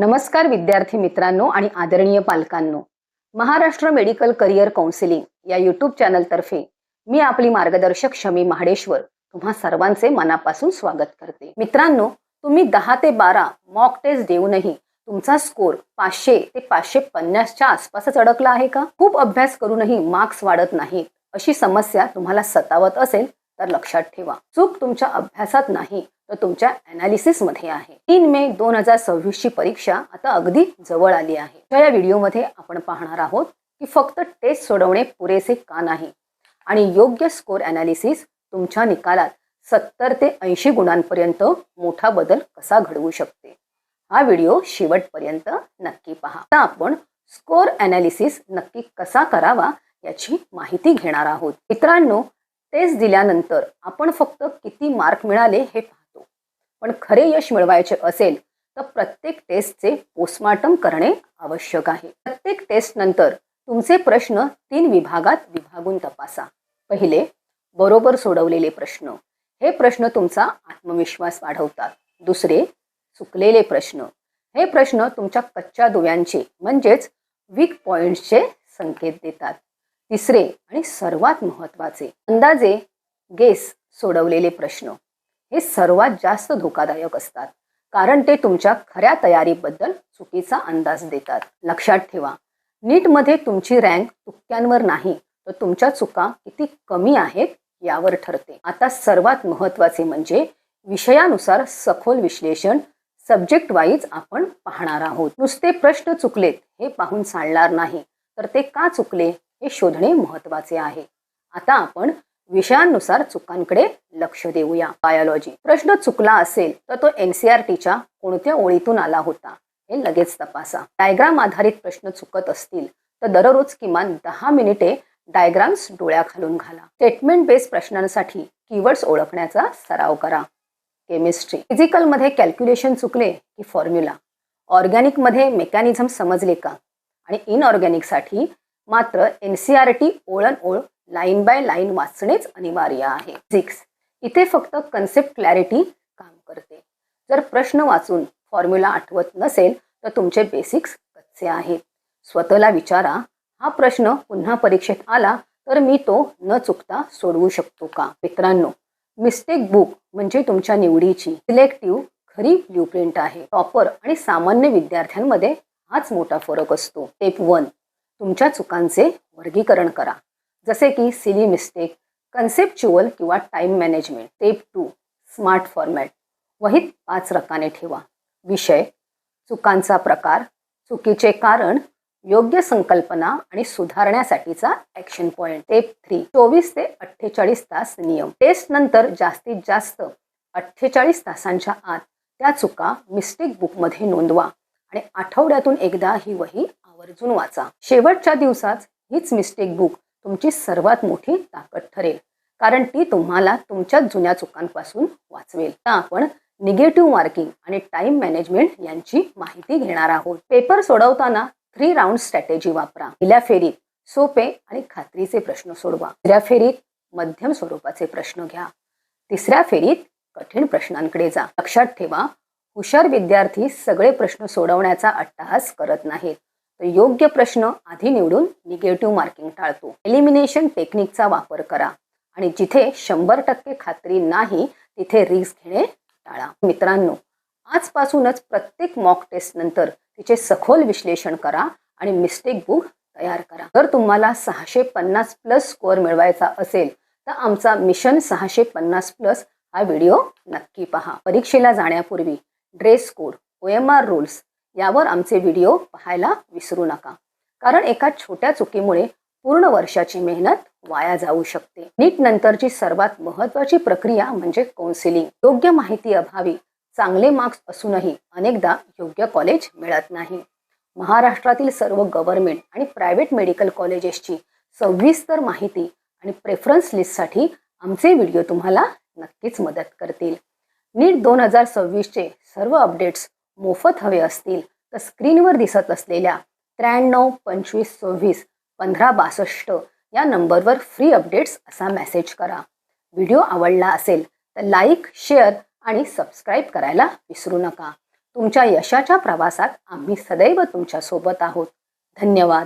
नमस्कार विद्यार्थी मित्रांनो आणि आदरणीय पालकांनो. महाराष्ट्र मेडिकल करिअर काउन्सिलिंग या यूट्यूब चॅनलतर्फे मी आपली मार्गदर्शक शमी महाडेश्वर तुम्हा सर्वांचे मनापासून स्वागत करते. मित्रांनो, तुम्ही 10 ते 12 मॉक टेस्ट देऊनही तुमचा स्कोर 500 ते 550 च्या आसपासच अडकला आहे का? खूप अभ्यास करूनही मार्क्स वाढत नाहीत अशी समस्या तुम्हाला सतावत असेल तर लक्षात ठेवा, चूक तुमच्या अभ्यासात नाही तर तुमच्या ॲनालिसिस मध्ये आहे. 3 मे 2026 ची परीक्षा आता अगदी जवळ आली आहे. या व्हिडिओमध्ये आपण पाहणार आहोत की फक्त टेस्ट सोडवणे पुरेसे का नाही आणि योग्य स्कोर ॲनालिसिस तुमच्या निकालात 70 ते 80 गुणांपर्यंत मोठा बदल कसा घडवू शकते. हा व्हिडिओ शेवटपर्यंत नक्की पहा. आता आपण स्कोर ॲनालिसिस नक्की कसा करावा याची माहिती घेणार आहोत. मित्रांनो, टेस्ट दिल्यानंतर आपण फक्त किती मार्क मिळाले हे पाहतो, पण खरे यश मिळवायचे असेल तर प्रत्येक टेस्टचे पोस्टमार्टम करणे आवश्यक आहे. प्रत्येक टेस्ट नंतर तुमचे प्रश्न 3 विभागात विभागून तपासा. पहिले, बरोबर सोडवलेले प्रश्न. हे प्रश्न तुमचा आत्मविश्वास वाढवतात. दुसरे, चुकलेले प्रश्न. हे प्रश्न तुमच्या कच्च्या दुव्यांचे म्हणजेच वीक पॉइंट्सचे संकेत देतात. तिसरे आणि सर्वात महत्त्वाचे, अंदाजे गेस सोडवलेले प्रश्न. हे सर्वात जास्त धोकादायक असतात कारण ते तुमच्या खऱ्या तयारीबद्दल चुकीचा अंदाज देतात. लक्षात ठेवा, नीटमध्ये तुमची रँक तुक्क्यांवर नाही तर तुमच्या चुका किती कमी आहेत यावर ठरते. आता सर्वात महत्त्वाचे म्हणजे विषयानुसार सखोल विश्लेषण. सब्जेक्ट वाईज आपण पाहणार आहोत. नुसते प्रश्न चुकलेत हे पाहून चालणार नाही, तर ते का चुकले हे शोधणे महत्त्वाचे आहे. आता आपण विषयांनुसार चुकांकडे लक्ष देऊया. बायोलॉजी. प्रश्न चुकला असेल तर तो NCERTच्या कोणत्या ओळीतून आला होता हे लगेच तपासा. डायग्राम आधारित प्रश्न चुकत असतील तर दररोज किमान 10 मिनिटे डायग्राम्स डोळ्याखालून घाला. स्टेटमेंट बेस्ड प्रश्नांसाठी कीवर्ड्स ओळखण्याचा सराव करा. केमिस्ट्री. फिजिकलमध्ये कॅल्क्युलेशन चुकले की फॉर्म्युला. ऑर्गॅनिकमध्ये मेकॅनिझम समजले का? आणि इनऑर्गॅनिकसाठी मात्र NCERT ओळण ओळ लाईन बाय लाईन वाचणेच अनिवार्य आहे. फिजिक्स. इथे फक्त कन्सेप्ट क्लॅरिटी काम करते. जर प्रश्न वाचून फॉर्म्युला आठवत नसेल तर तुमचे बेसिक्स कच्चे आहेत. स्वतःला विचारा, हा प्रश्न पुन्हा परीक्षेत आला तर मी तो न चुकता सोडवू शकतो का? मित्रांनो, मिस्टेक बुक म्हणजे तुमच्या निवडीची सिलेक्टिव्ह खरी ब्ल्यूप्रिंट आहे. टॉपर आणि सामान्य विद्यार्थ्यांमध्ये हाच मोठा फरक असतो. स्टेप 1, तुमच्या चुकांचे वर्गीकरण करा, जसे की सिली मिस्टेक, कन्सेप्च्युअल किंवा time management. Step 2, smart format. वहीत 5 रकाने ठेवा. विषय, चुकांचा प्रकार, चुकीचे कारण, योग्य संकल्पना आणि सुधारण्यासाठीचा ॲक्शन पॉइंट. स्टेप 3, 24 ते 48 तास नियम. टेस्ट नंतर जास्तीत जास्त 48 तासांच्या आत त्या चुका मिस्टेक बुकमध्ये नोंदवा आणि आठवड्यातून एकदा ही वही आवर्जून वाचा. शेवटच्या दिवसात हीच मिस्टेक बुक तुमची सर्वात मोठी ताकद ठरेल, कारण ती तुम्हाला तुमच्या जुन्या चुकांपासून वाचवेल. आता आपण निगेटिव्ह मार्किंग आणि टाइम मॅनेजमेंट यांची माहिती घेणार आहोत. पेपर सोडवताना 3 राऊंड स्ट्रॅटेजी वापरा. पहिल्या फेरीत सोपे आणि खात्रीचे प्रश्न सोडवा. दुसऱ्या फेरीत मध्यम स्वरूपाचे प्रश्न घ्या. तिसऱ्या फेरीत कठीण प्रश्नांकडे जा. लक्षात ठेवा, हुशार विद्यार्थी सगळे प्रश्न सोडवण्याचा अट्टहास करत नाहीत, तर योग्य प्रश्न आधी निवडून निगेटिव्ह मार्किंग टाळतो. एलिमिनेशन टेक्निकचा वापर करा आणि जिथे 100% खात्री नाही तिथे रिस्क घेणे टाळा. मित्रांनो, आजपासूनच प्रत्येक मॉक टेस्ट नंतर तिचे सखोल विश्लेषण करा आणि मिस्टेक बुक तयार करा. जर तुम्हाला 650 प्लस स्कोअर मिळवायचा असेल तर आमचा मिशन 650 प्लस हा व्हिडिओ नक्की पहा. परीक्षेला जाण्यापूर्वी ड्रेस कोड, OMR रूल्स यावर आमचे व्हिडिओ पाहायला विसरू नका, कारण एका छोट्या चुकीमुळे पूर्ण वर्षाची मेहनत वाया जाऊ शकते. नीट नंतरची सर्वात महत्त्वाची प्रक्रिया म्हणजे काउन्सिलिंग. योग्य माहिती अभावी चांगले मार्क्स असूनही अनेकदा योग्य कॉलेज मिळत नाही. महाराष्ट्रातील सर्व गव्हर्नमेंट आणि प्रायव्हेट मेडिकल कॉलेजेसची सविस्तर माहिती आणि प्रेफरन्स लिस्टसाठी आमचे व्हिडिओ तुम्हाला नक्कीच मदत करतील. नीट 2026चे सर्व अपडेट्स मोफत हवे असतील तर स्क्रीनवर दिसत असलेल्या 93 25 26 15 62 या नंबरवर फ्री अपडेट्स असा मेसेज करा. व्हिडिओ आवडला असेल तर लाईक, शेअर आणि सबस्क्राईब करायला विसरू नका. तुमच्या यशाच्या प्रवासात आम्ही सदैव तुमच्या सोबत आहोत. धन्यवाद.